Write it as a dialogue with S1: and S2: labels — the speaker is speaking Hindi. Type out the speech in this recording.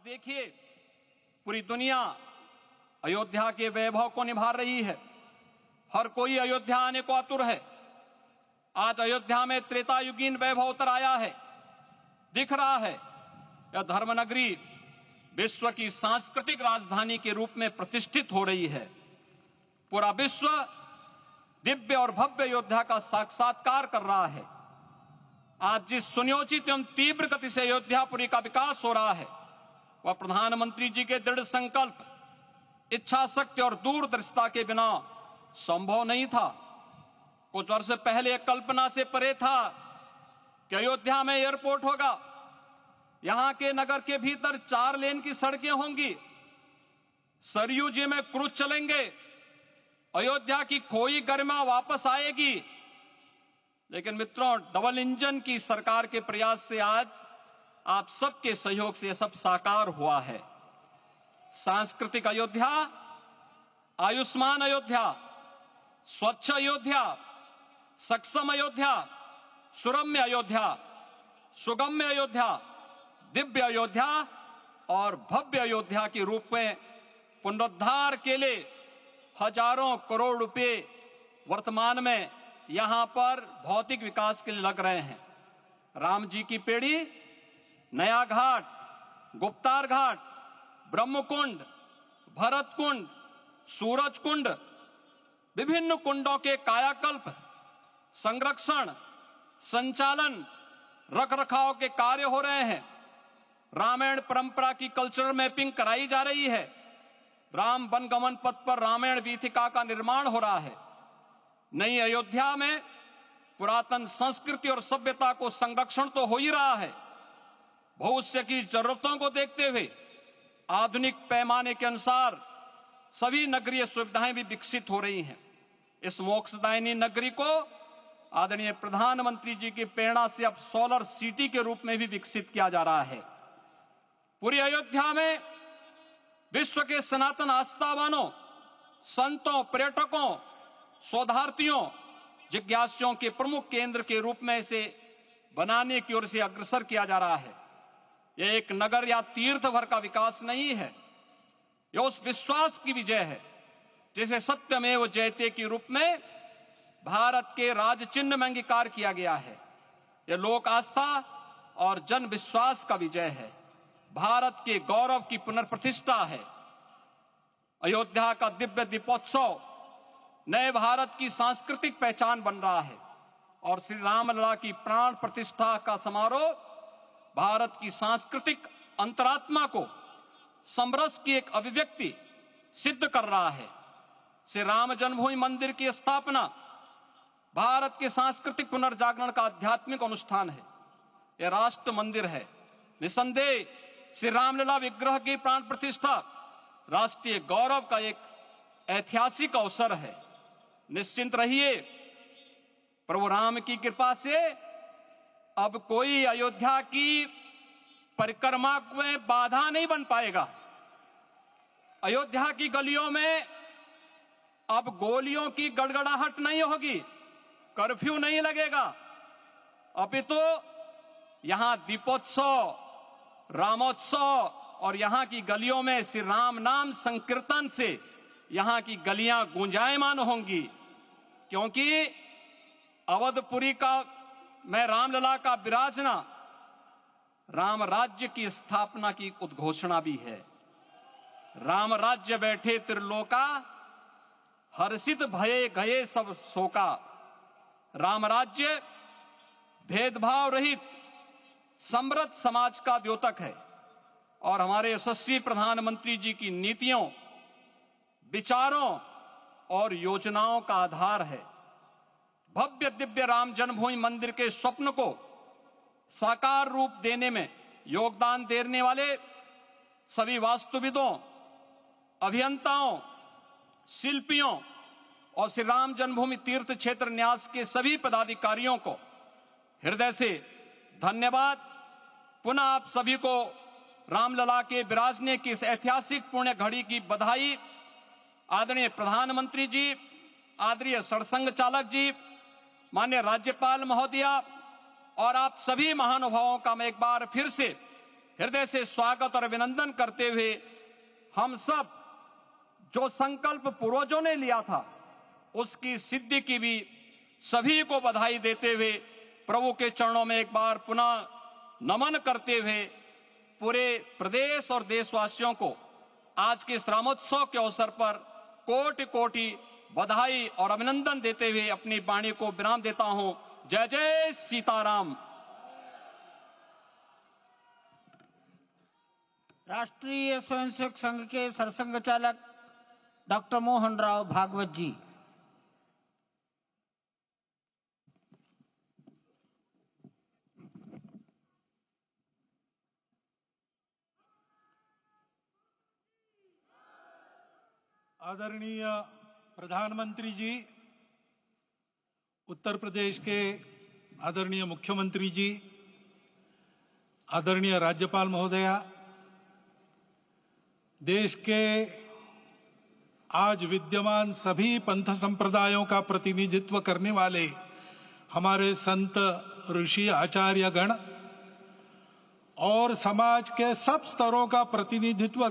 S1: देखिए, पूरी दुनिया अयोध्या के वैभव को निभा रही है। हर कोई अयोध्या आने को आतुर है। आज अयोध्या में त्रेतायुगीन वैभव उतर आया है। दिख रहा है यह धर्मनगरी विश्व की सांस्कृतिक राजधानी के रूप में प्रतिष्ठित हो रही है। पूरा विश्व दिव्य और भव्य अयोध्या का साक्षात्कार कर रहा है। आज जिस सुनियोजित एवं तीव्र गति से अयोध्यापुरी का विकास हो रहा है, वह प्रधानमंत्री जी के दृढ़ संकल्प, इच्छा शक्ति और दूरदर्शिता के बिना संभव नहीं था। कुछ वर्ष पहले कल्पना से परे था कि अयोध्या में एयरपोर्ट होगा, यहां के नगर के भीतर 4 लेन की सड़कें होंगी, सरयू जी में क्रूज चलेंगे, अयोध्या की खोई गरिमा वापस आएगी। लेकिन मित्रों, डबल इंजन की सरकार के प्रयास से आज आप सबके सहयोग से यह सब साकार हुआ है। सांस्कृतिक अयोध्या, आयुष्मान अयोध्या, स्वच्छ अयोध्या, सक्षम अयोध्या, सुरम्य अयोध्या, सुगम्य अयोध्या, दिव्य अयोध्या और भव्य अयोध्या के रूप में पुनरुद्धार के लिए हजारों करोड़ रुपए वर्तमान में यहां पर भौतिक विकास के लिए लग रहे हैं। राम जी की पेड़ी, नया घाट, गुप्तार घाट, ब्रह्मकुंड, भरत कुंड, सूरज कुंड, विभिन्न कुंडों के कायाकल्प, संरक्षण, संचालन, रखरखाव के कार्य हो रहे हैं। रामायण परंपरा की कल्चरल मैपिंग कराई जा रही है। राम वनगमन पथ पर रामायण वीथिका का निर्माण हो रहा है। नई अयोध्या में पुरातन संस्कृति और सभ्यता को संरक्षण तो हो ही रहा है। भविष्य की जरूरतों को देखते हुए आधुनिक पैमाने के अनुसार सभी नगरीय सुविधाएं भी विकसित हो रही हैं। इस मोक्षदायिनी नगरी को आदरणीय प्रधानमंत्री जी की प्रेरणा से अब सोलर सिटी के रूप में भी विकसित किया जा रहा है। पूरी अयोध्या में विश्व के सनातन आस्थावानों, संतों, पर्यटकों, शोधार्थियों, जिज्ञासुओं के प्रमुख केंद्र के रूप में इसे बनाने की ओर से अग्रसर किया जा रहा है। यह एक नगर या तीर्थ भर का विकास नहीं है, यह उस विश्वास की विजय है जिसे सत्यमेव जयते के रूप में भारत के राज चिन्ह में अंगीकार किया गया है। यह लोक आस्था और जन विश्वास का विजय है, भारत के गौरव की पुनर्प्रतिष्ठा है। अयोध्या का दिव्य दीपोत्सव नए भारत की सांस्कृतिक पहचान बन रहा है और श्री रामलला की प्राण प्रतिष्ठा का समारोह भारत की सांस्कृतिक अंतरात्मा को समरस की एक अभिव्यक्ति सिद्ध कर रहा है। श्री राम जन्मभूमि मंदिर की स्थापना भारत के सांस्कृतिक पुनर्जागरण का आध्यात्मिक अनुष्ठान है। यह राष्ट्र मंदिर है। निसंदेह श्री रामलला विग्रह की प्राण प्रतिष्ठा राष्ट्रीय गौरव का एक ऐतिहासिक अवसर है। निश्चिंत रहिए, प्रभु राम की कृपा से अब कोई अयोध्या की परिक्रमा में बाधा नहीं बन पाएगा। अयोध्या की गलियों में अब गोलियों की गड़गड़ाहट नहीं होगी, कर्फ्यू नहीं लगेगा। अपितु यहां दीपोत्सव, रामोत्सव और यहां की गलियों में श्री राम नाम संकीर्तन से यहां की गलियां गुंजायमान होंगी, क्योंकि अवधपुरी का मैं रामलला का विराजना राम राज्य की स्थापना की उद्घोषणा भी है। राम राज्य बैठे त्रिलोका, हर्षित भये गए सब शोका। राम राज्य भेदभाव रहित समृद्ध समाज का द्योतक है और हमारे यशस्वी प्रधानमंत्री जी की नीतियों, विचारों और योजनाओं का आधार है। भव्य दिव्य राम जन्मभूमि मंदिर के स्वप्न को साकार रूप देने में योगदान देने वाले सभी वास्तुविदों, अभियंताओं, शिल्पियों और श्री राम जन्मभूमि तीर्थ क्षेत्र न्यास के सभी पदाधिकारियों को हृदय से धन्यवाद। पुनः आप सभी को रामलला के विराजने की इस ऐतिहासिक पुण्य घड़ी की बधाई। आदरणीय प्रधानमंत्री जी, आदरणीय सरसंघ चालक जी, माननीय राज्यपाल महोदया और आप सभी महानुभावों का मैं एक बार फिर से हृदय से स्वागत और अभिनंदन करते हुए हम सब जो संकल्प पूर्वजों ने लिया था उसकी सिद्धि की भी सभी को बधाई देते हुए प्रभु के चरणों में एक बार पुनः नमन करते हुए पूरे प्रदेश और देशवासियों को आज के इस रामोत्सव के अवसर पर कोटि कोटि बधाई और अभिनंदन देते हुए अपनी वाणी को विराम देता हूं। जय जय सीताराम।
S2: राष्ट्रीय स्वयंसेवक संघ के सरसंघ चालक डॉक्टर मोहन राव भागवत जी।
S3: आदरणीय प्रधानमंत्री जी, उत्तर प्रदेश के आदरणीय मुख्यमंत्री जी, आदरणीय राज्यपाल महोदया, देश के आज विद्यमान सभी पंथ संप्रदायों का प्रतिनिधित्व करने वाले हमारे संत ऋषि आचार्य गण और समाज के सब स्तरों का प्रतिनिधित्व